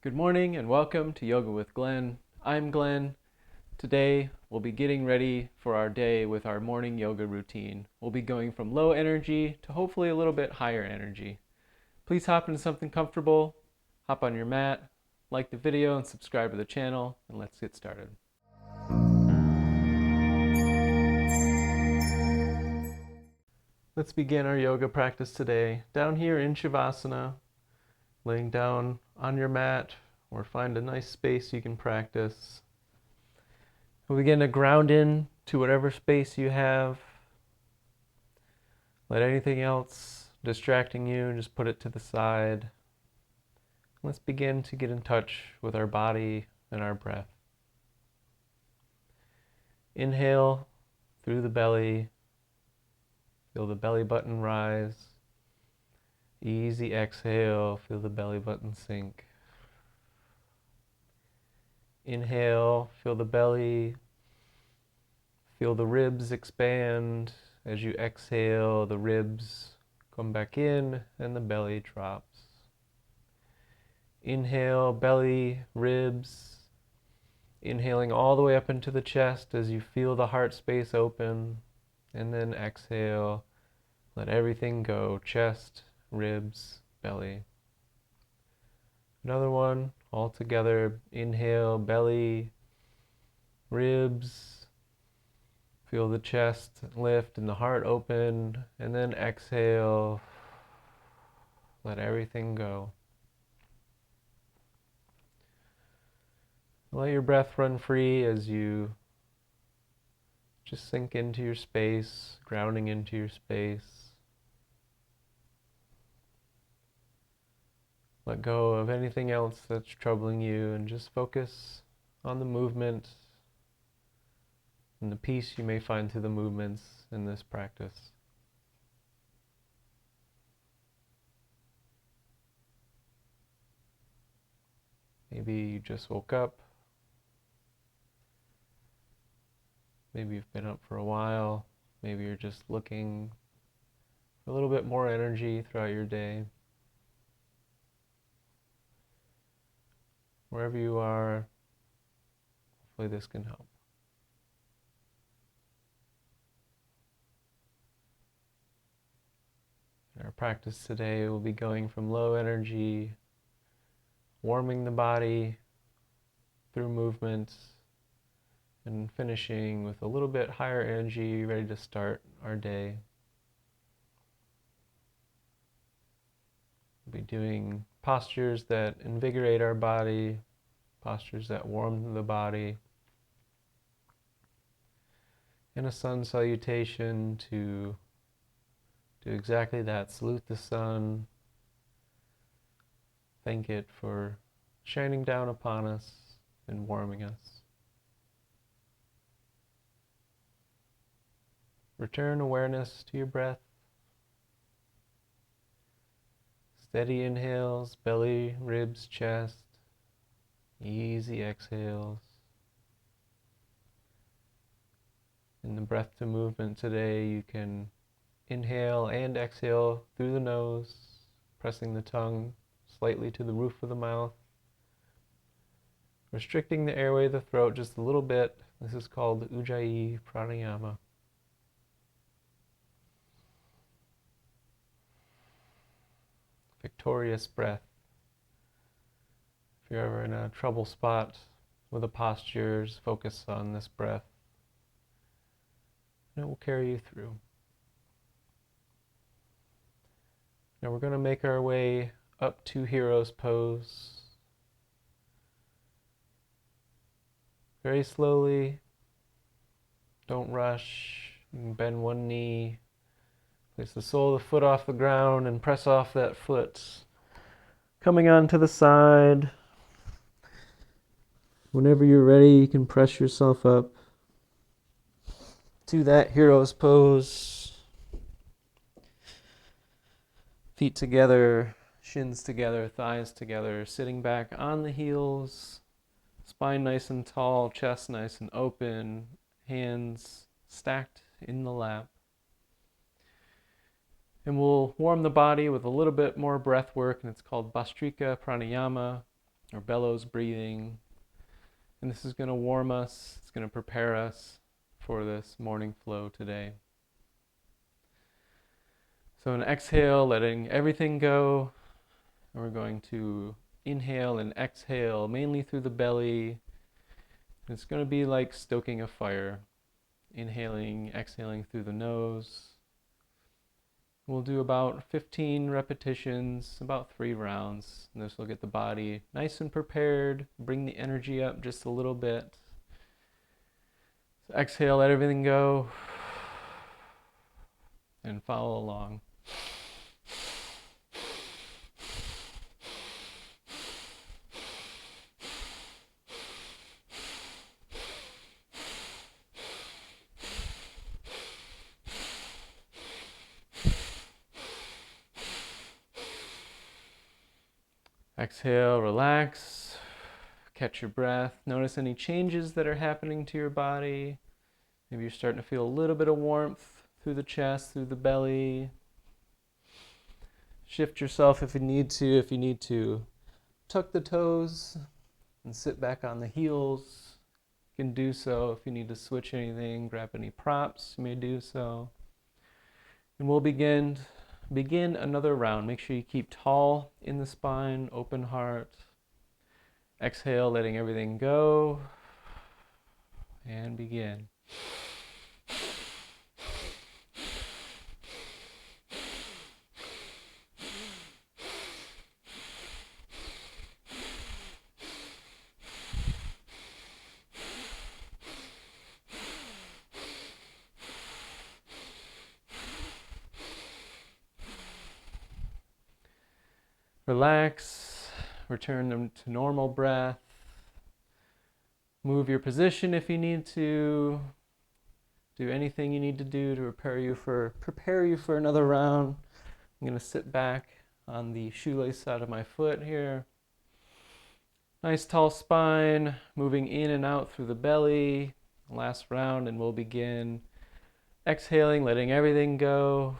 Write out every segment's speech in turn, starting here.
Good morning and welcome to Yoga with Glenn. I'm Glenn. Today we'll be getting ready for our day with our morning yoga routine. We'll be going from low energy to hopefully a little bit higher energy. Please hop into something comfortable, hop on your mat, like the video and subscribe to the channel, and let's get started. Let's begin our yoga practice today. Down here in Shavasana, laying down on your mat, or find a nice space you can practice. We'll begin to ground in to whatever space you have. Let anything else distracting you, just put it to the side. Let's begin to get in touch with our body and our breath. Inhale through the belly. Feel the belly button rise. Easy exhale, feel the belly button sink. Inhale, feel the belly, feel the ribs expand. As you exhale, the ribs come back in and the belly drops. Inhale, belly, ribs. Inhaling all the way up into the chest as you feel the heart space open. And then exhale, let everything go, chest, ribs, belly. Another one, all together. Inhale, belly, ribs. Feel the chest lift and the heart open. And then exhale, let everything go. Let your breath run free as you just sink into your space, grounding into your space. Let go of anything else that's troubling you and just focus on the movement and the peace you may find through the movements in this practice. Maybe you just woke up. Maybe you've been up for a while. Maybe you're just looking for a little bit more energy throughout your day. Wherever you are, hopefully this can help. In our practice today, we'll be going from low energy, warming the body through movement, and finishing with a little bit higher energy, ready to start our day. We'll be doing postures that invigorate our body, postures that warm the body, and a sun salutation to do exactly that. Salute the sun, thank it for shining down upon us and warming us. Return awareness to your breath. Steady inhales, belly, ribs, chest. Easy exhales. In the breath to movement today, you can inhale and exhale through the nose, pressing the tongue slightly to the roof of the mouth, restricting the airway of the throat just a little bit. This is called Ujjayi pranayama. Victorious breath. If you're ever in a trouble spot with the postures, focus on this breath, and it will carry you through. Now we're going to make our way up to Hero's Pose. Very slowly, don't rush. You can bend one knee, place the sole of the foot off the ground and press off that foot. Coming onto the side. Whenever you're ready, you can press yourself up to that Hero's Pose. Feet together, shins together, thighs together, sitting back on the heels, spine nice and tall, chest nice and open, hands stacked in the lap. And we'll warm the body with a little bit more breath work, and it's called Bhastrika Pranayama. or bellows breathing. And this is going to warm us, it's going to prepare us for this morning flow today. So an exhale, letting everything go. And we're going to inhale and exhale, mainly through the belly. It's going to be like stoking a fire. Inhaling, exhaling through the nose. We'll do about 15 repetitions, about 3 rounds. And this will get the body nice and prepared, bring the energy up just a little bit. So exhale, let everything go, and follow along. Exhale, relax, catch your breath. Notice any changes that are happening to your body. Maybe you're starting to feel a little bit of warmth through the chest, through the belly. Shift yourself if you need to. If you need to, tuck the toes and sit back on the heels. You can do so. If you need to switch anything, grab any props, you may do so. And we'll begin another round. Make sure you keep tall in the spine, open heart. Exhale, letting everything go. And begin. Relax, return them to normal breath. Move your position if you need to. Do anything you need to do to prepare you for another round. I'm going to sit back on the shoelace side of my foot here. Nice tall spine, moving in and out through the belly. Last round, and we'll begin exhaling, letting everything go.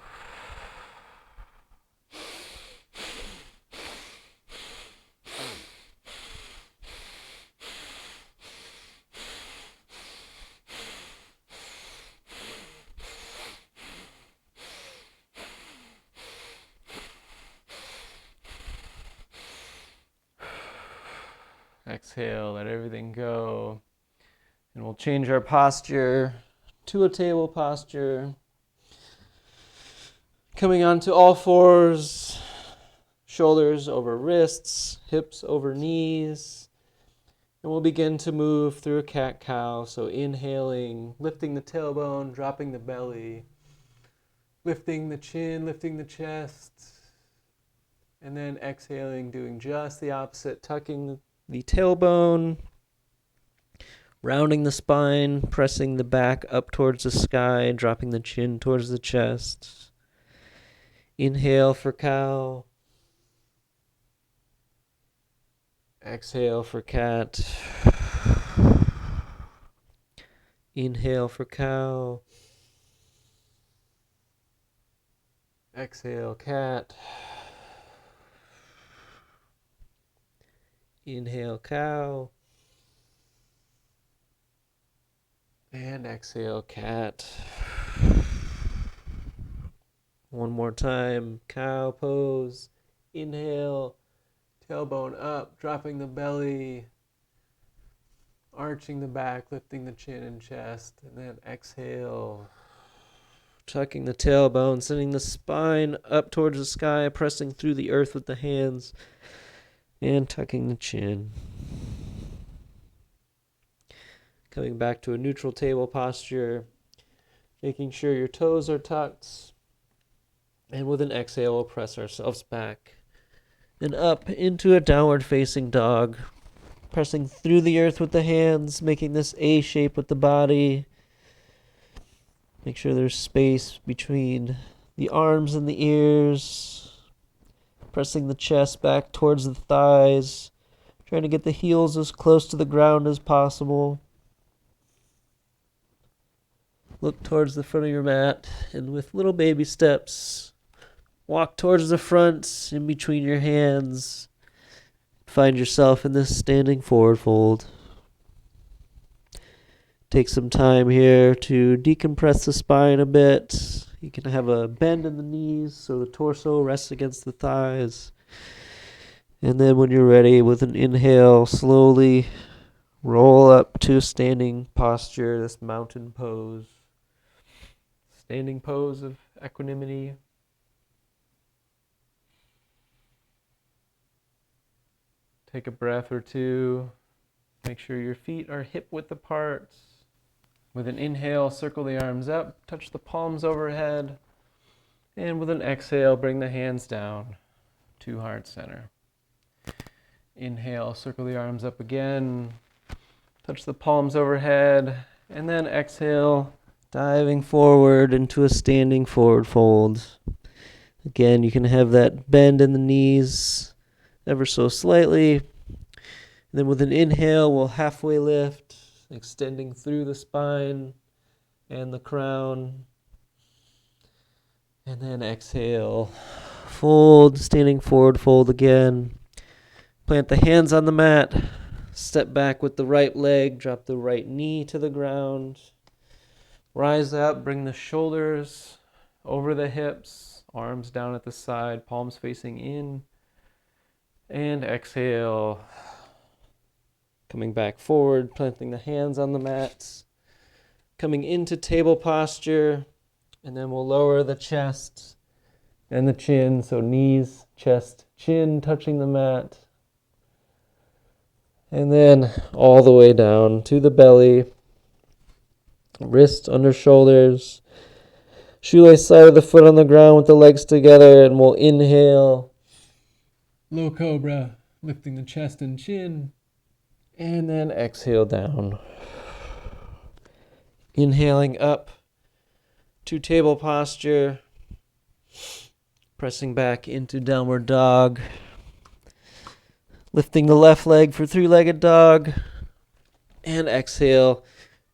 Exhale, let everything go. And we'll change our posture to a table posture. Coming onto all fours, shoulders over wrists, hips over knees. And we'll begin to move through a cat-cow. So inhaling, lifting the tailbone, dropping the belly, lifting the chin, lifting the chest. And then exhaling, doing just the opposite, tucking the tailbone, rounding the spine, pressing the back up towards the sky, dropping the chin towards the chest. Inhale for cow. Exhale for cat. Inhale for cow. Exhale, cat. Inhale, cow. And exhale, cat. One more time, cow pose. Inhale, tailbone up, dropping the belly, arching the back, lifting the chin and chest. And then exhale, tucking the tailbone, sending the spine up towards the sky, pressing through the earth with the hands. And tucking the chin. Coming back to a neutral table posture. Making sure your toes are tucked. And with an exhale, we'll press ourselves back and up into a downward facing dog. Pressing through the earth with the hands, making this A shape with the body. Make sure there's space between the arms and the ears. Pressing the chest back towards the thighs. Trying to get the heels as close to the ground as possible. Look towards the front of your mat. And with little baby steps, walk towards the front in between your hands. find yourself in this standing forward fold. Take some time here to decompress the spine a bit. You can have a bend in the knees so the torso rests against the thighs. And then when you're ready, with an inhale, slowly roll up to a standing posture, this mountain pose. Standing pose of equanimity. Take a breath or two. Make sure your feet are hip width apart. With an inhale, circle the arms up, touch the palms overhead. And with an exhale, bring the hands down to heart center. Inhale, circle the arms up again, touch the palms overhead, and then exhale, diving forward into a standing forward fold. Again, you can have that bend in the knees ever so slightly. And then with an inhale, we'll halfway lift, extending through the spine and the crown. And then exhale, fold, standing forward fold again. Plant the hands on the mat, step back with the right leg, drop the right knee to the ground. Rise up, bring the shoulders over the hips, arms down at the side, palms facing in. And exhale, coming back forward, planting the hands on the mat, coming into table posture, and then we'll lower the chest and the chin, so knees, chest, chin touching the mat. And then all the way down to the belly, wrist under shoulders, shoelace side of the foot on the ground with the legs together, and we'll inhale. Low cobra, lifting the chest and chin, and then exhale down. Inhaling up to table posture, pressing back into downward dog. Lifting the left leg for three-legged dog. And exhale.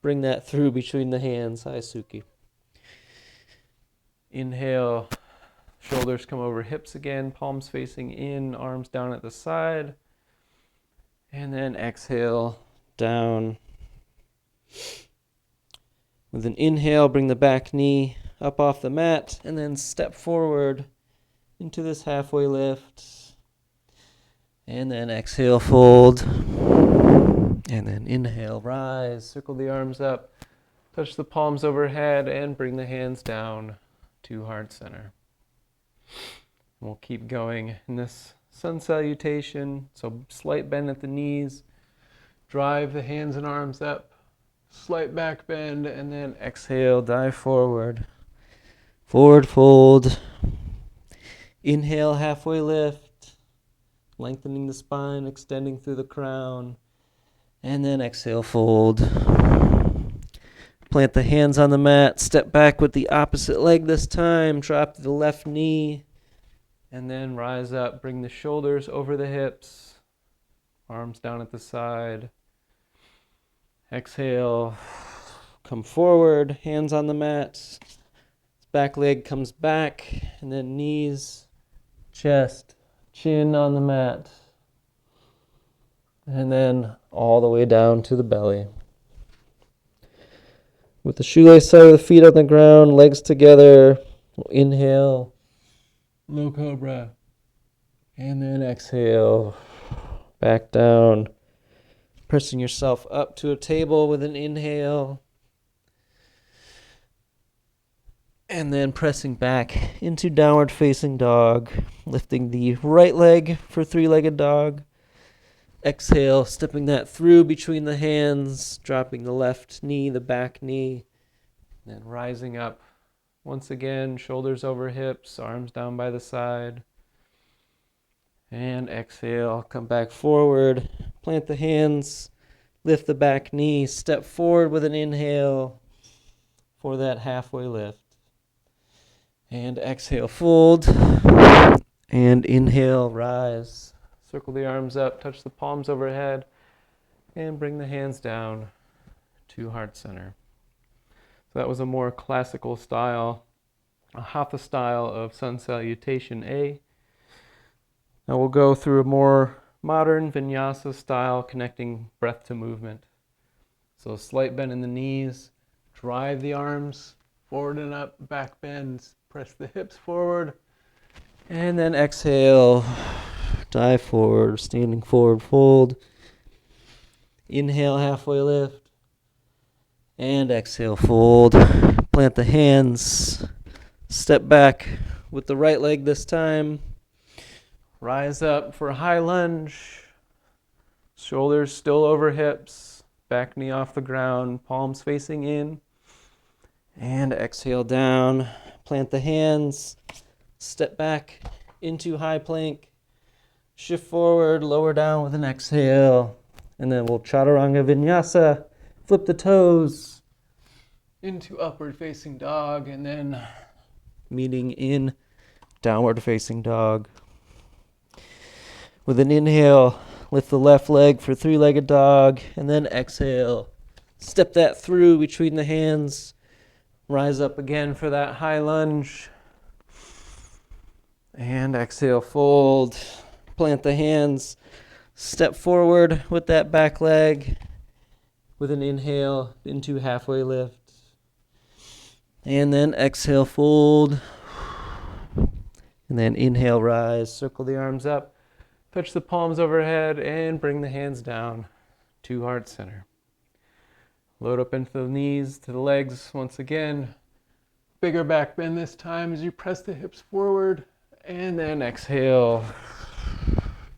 Bring that through between the hands. Haisuki. Inhale. Shoulders come over hips again. Palms facing in. Arms down at the side. And then exhale. Down. With an inhale, bring the back knee up off the mat. And then step forward into this halfway lift. And then exhale, fold. And then inhale, rise. Circle the arms up. Touch the palms overhead and bring the hands down to heart center. We'll keep going in this sun salutation. So slight bend at the knees. Drive the hands and arms up. Slight back bend. And then exhale, dive forward. Forward fold. Inhale, halfway lift. Lengthening the spine, extending through the crown. And then exhale, fold. Plant the hands on the mat. Step back with the opposite leg this time. Drop the left knee. And then rise up. Bring the shoulders over the hips. Arms down at the side. Exhale. Come forward. Hands on the mat. Back leg comes back. And then knees, chest, chin on the mat, and then all the way down to the belly. With the shoelace side of the feet on the ground, legs together, we'll inhale, low cobra, and then exhale, back down, pressing yourself up to a table with an inhale, and then pressing back into downward facing dog, lifting the right leg for three-legged dog. Exhale, stepping that through between the hands, dropping the left knee, the back knee, then rising up. Once again, shoulders over hips, arms down by the side. And exhale, come back forward, plant the hands, lift the back knee, step forward with an inhale for that halfway lift. And exhale, fold. And inhale, rise. Circle the arms up, touch the palms overhead, and bring the hands down to heart center. So that was a more classical style, a hatha style of sun salutation A. Now we'll go through a more modern vinyasa style, connecting breath to movement. So slight bend in the knees, drive the arms forward and up, back bends, press the hips forward, and then exhale, dive forward, standing forward fold. Inhale, halfway lift, and exhale, fold. Plant the hands, step back with the right leg this time. Rise up for a high lunge, shoulders still over hips, back knee off the ground, palms facing in. And exhale down, plant the hands, step back into high plank, shift forward, lower down with an exhale, and then we'll chaturanga vinyasa, flip the toes into upward facing dog, and then meeting in downward facing dog. With an inhale, lift the left leg for three-legged dog, and then exhale, step that through between the hands. Rise up again for that high lunge. And exhale, fold. Plant the hands. Step forward with that back leg. With an inhale into halfway lift. And then exhale, fold. And then inhale, rise. Circle the arms up. Touch the palms overhead and bring the hands down to heart center. Load up into the knees, to the legs once again. Bigger back bend this time as you press the hips forward. And then exhale.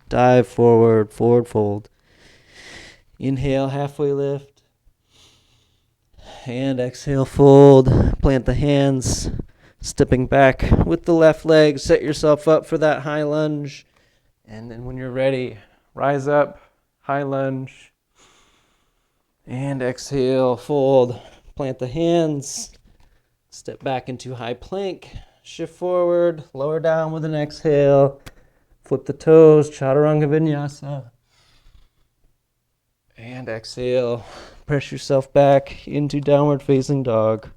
Dive forward, forward fold. Inhale, halfway lift. And exhale, fold. Plant the hands. Stepping back with the left leg. Set yourself up for that high lunge. And then when you're ready, rise up, high lunge. And exhale, fold, plant the hands, step back into high plank, shift forward, lower down with an exhale, flip the toes, chaturanga vinyasa. And exhale, press yourself back into downward facing dog.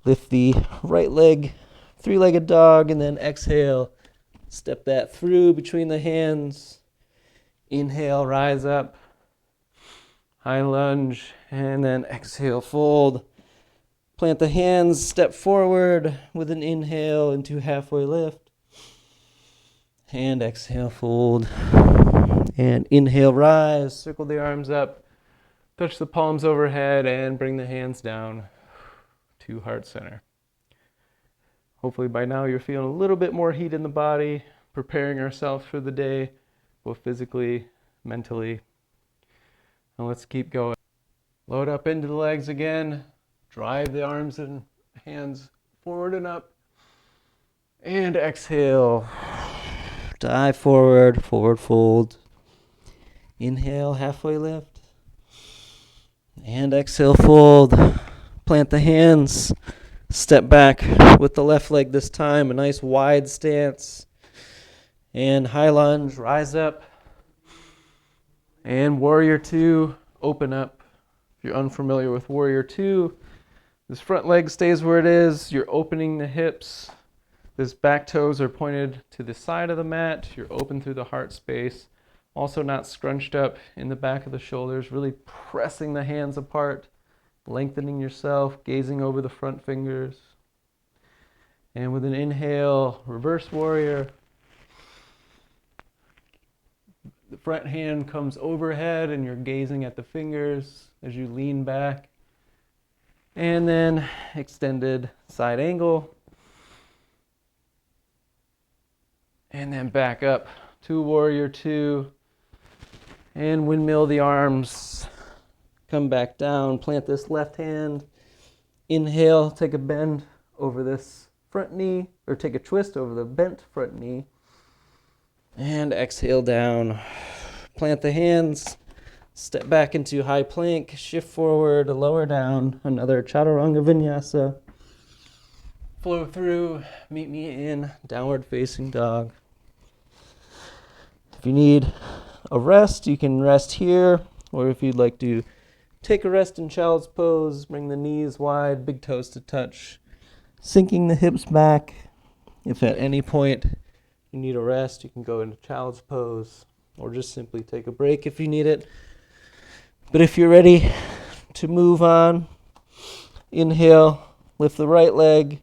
Lift the right leg, three-legged dog, and then exhale, step that through between the hands. Inhale, rise up. High lunge, and then exhale, fold. Plant the hands, step forward with an inhale into halfway lift. And exhale, fold. And inhale, rise. Circle the arms up. Touch the palms overhead and bring the hands down to heart center. Hopefully by now you're feeling a little bit more heat in the body, preparing ourselves for the day, both physically, mentally. And let's keep going. Load up into the legs again. Drive the arms and hands forward and up. And exhale. Dive forward, forward fold. Inhale, halfway lift. And exhale, fold. Plant the hands. Step back with the left leg this time. A nice wide stance. And high lunge, rise up. And warrior two, open up. If you're unfamiliar with warrior two, this front leg stays where it is. You're opening the hips. This back toes are pointed to the side of the mat. You're open through the heart space. Also not scrunched up in the back of the shoulders. Really pressing the hands apart. Lengthening yourself, gazing over the front fingers. And with an inhale, reverse warrior. The front hand comes overhead and you're gazing at the fingers as you lean back. And then extended side angle. And then back up to warrior two. And windmill the arms. Come back down, plant this left hand. Inhale, take a bend over this front knee, or take a twist over the bent front knee. And exhale down. Plant the hands. Step back into high plank. Shift forward, lower down. Another chaturanga vinyasa. Flow through. Meet me in downward facing dog. If you need a rest, you can rest here. Or if you'd like to take a rest in child's pose, bring the knees wide, big toes to touch. Sinking the hips back. If at any point you need a rest, you can go into child's pose or just simply take a break if you need it. But if you're ready to move on, inhale, lift the right leg.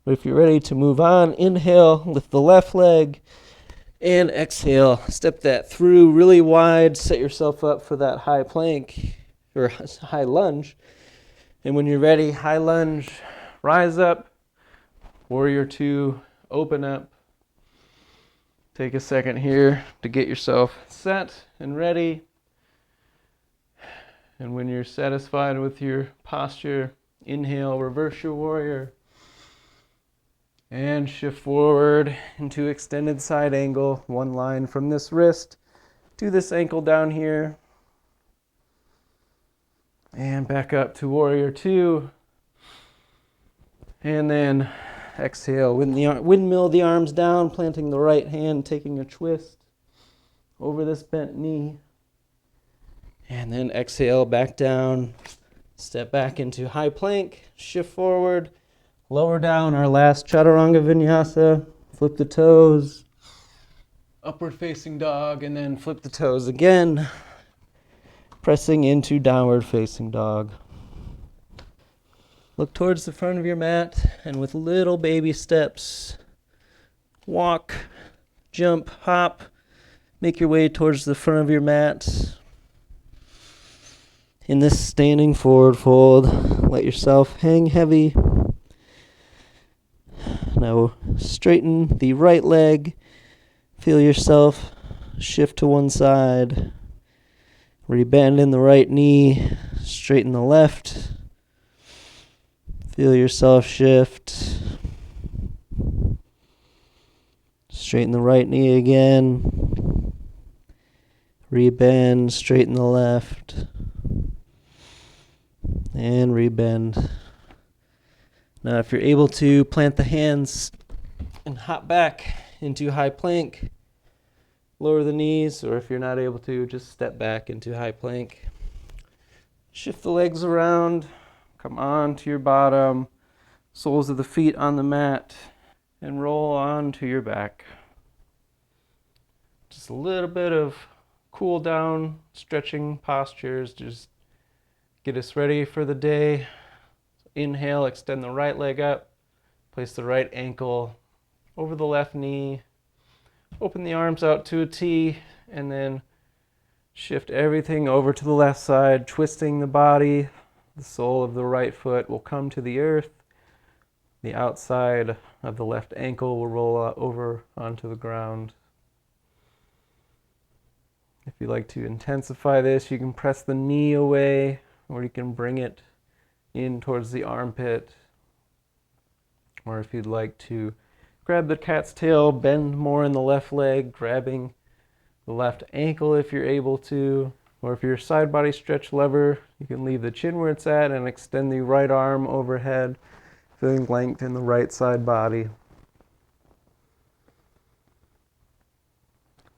But if you're ready to move on, inhale, lift the left leg. And exhale, step that through really wide, set yourself up for that high plank or high lunge. And when you're ready, high lunge, rise up, warrior two, open up. Take a second here to get yourself set and ready. And when you're satisfied with your posture, inhale, reverse your warrior. And shift forward into extended side angle, one line from this wrist to this ankle down here. And back up to warrior two. And then exhale, windmill the arms down, planting the right hand, taking a twist over this bent knee. And then exhale, back down, step back into high plank, shift forward. Lower down our last chaturanga vinyasa, flip the toes, upward facing dog, and then flip the toes again, pressing into downward facing dog. Look towards the front of your mat, and with little baby steps, walk, jump, hop, make your way towards the front of your mat. In this standing forward fold, let yourself hang heavy. Now straighten the right leg, feel yourself shift to one side, rebend in the right knee, straighten the left, feel yourself shift, straighten the right knee again, rebend, straighten the left, and rebend. Now, if you're able to plant the hands and hop back into high plank, lower the knees, or if you're not able to, just step back into high plank. Shift the legs around, come on to your bottom, soles of the feet on the mat, and roll on to your back. Just a little bit of cool down, stretching postures, just get us ready for the day. Inhale, extend the right leg up, place the right ankle over the left knee, open the arms out to a T, and then shift everything over to the left side, twisting the body. The sole of the right foot will come to the earth. The outside of the left ankle will roll over onto the ground. If you like to intensify this, you can press the knee away, or you can bring it in towards the armpit. Or if you'd like to grab the cat's tail, bend more in the left leg, grabbing the left ankle if you're able to. Or if you're a side body stretch lever, you can leave the chin where it's at and extend the right arm overhead, feeling length in the right side body.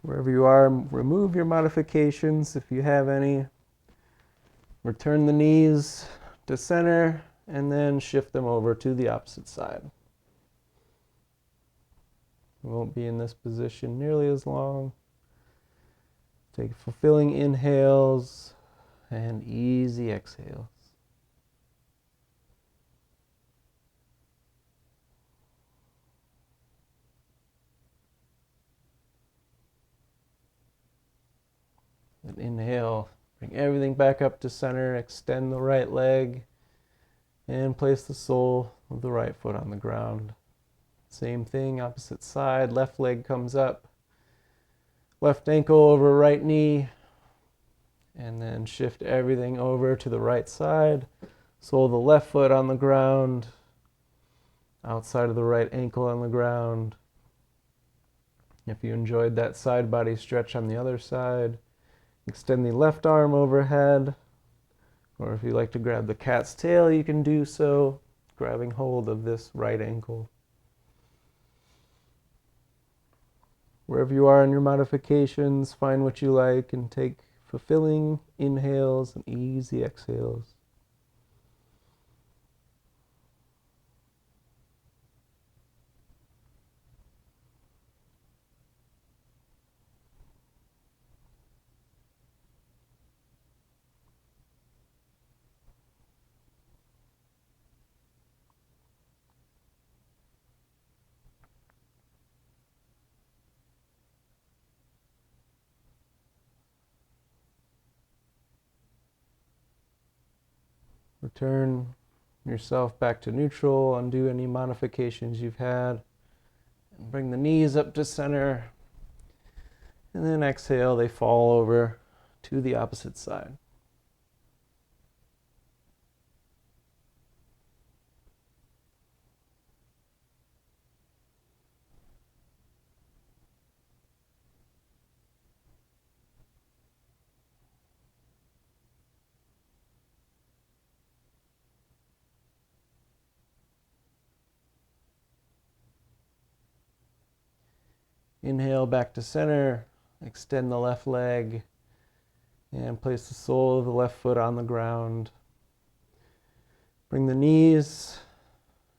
Wherever you are, remove your modifications if you have any. Return the knees to center, and then shift them over to the opposite side. We won't be in this position nearly as long. Take fulfilling inhales and easy exhales. And inhale. Bring everything back up to center, extend the right leg, and place the sole of the right foot on the ground. Same thing, opposite side, left leg comes up, left ankle over right knee, and then shift everything over to the right side. Sole of the left foot on the ground, outside of the right ankle on the ground. If you enjoyed that side body stretch on the other side, extend the left arm overhead, or if you like to grab the cat's tail, you can do so, grabbing hold of this right ankle. Wherever you are in your modifications, find what you like and take fulfilling inhales and easy exhales. Return yourself back to neutral, undo any modifications you've had, and bring the knees up to center. And then exhale, they fall over to the opposite side. Inhale back to center, extend the left leg, and place the sole of the left foot on the ground. Bring the knees,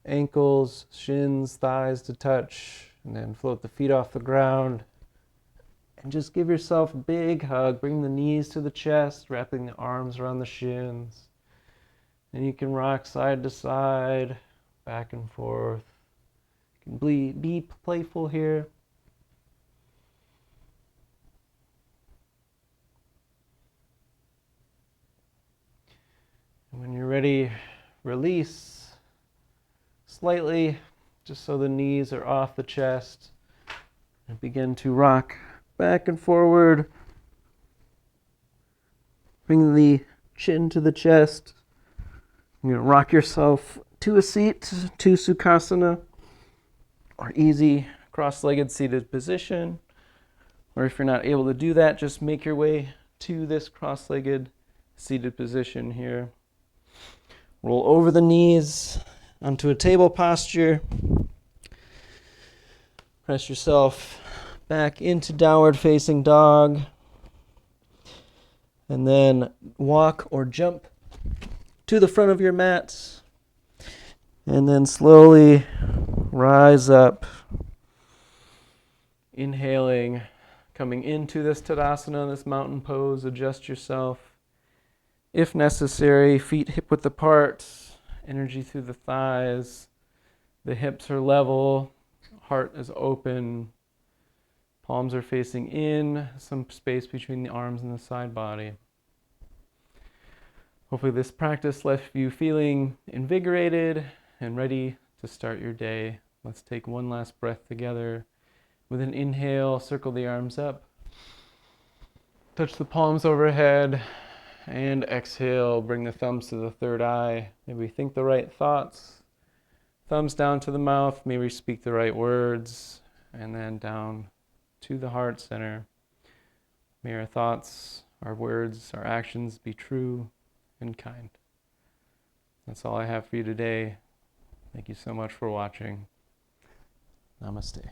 ankles, shins, thighs to touch, and then float the feet off the ground. And just give yourself a big hug. Bring the knees to the chest, wrapping the arms around the shins. And you can rock side to side, back and forth. You can be playful here. And when you're ready, release slightly, just so the knees are off the chest. And begin to rock back and forward. Bring the chin to the chest. You're going to rock yourself to a seat, to Sukhasana, or easy cross-legged seated position. Or if you're not able to do that, just make your way to this cross-legged seated position here. Roll over the knees onto a table posture. Press yourself back into downward facing dog. And then walk or jump to the front of your mat. And then slowly rise up. Inhaling, coming into this Tadasana, this mountain pose. Adjust yourself. If necessary, feet hip-width apart, energy through the thighs. The hips are level, heart is open. Palms are facing in, some space between the arms and the side body. Hopefully this practice left you feeling invigorated and ready to start your day. Let's take one last breath together. With an inhale, circle the arms up. Touch the palms overhead. And exhale, bring the thumbs to the third eye. Maybe think the right thoughts. Thumbs down to the mouth, maybe speak the right words. And then down to the heart center. May our thoughts, our words, our actions be true and kind. That's all I have for you today. Thank you so much for watching. Namaste.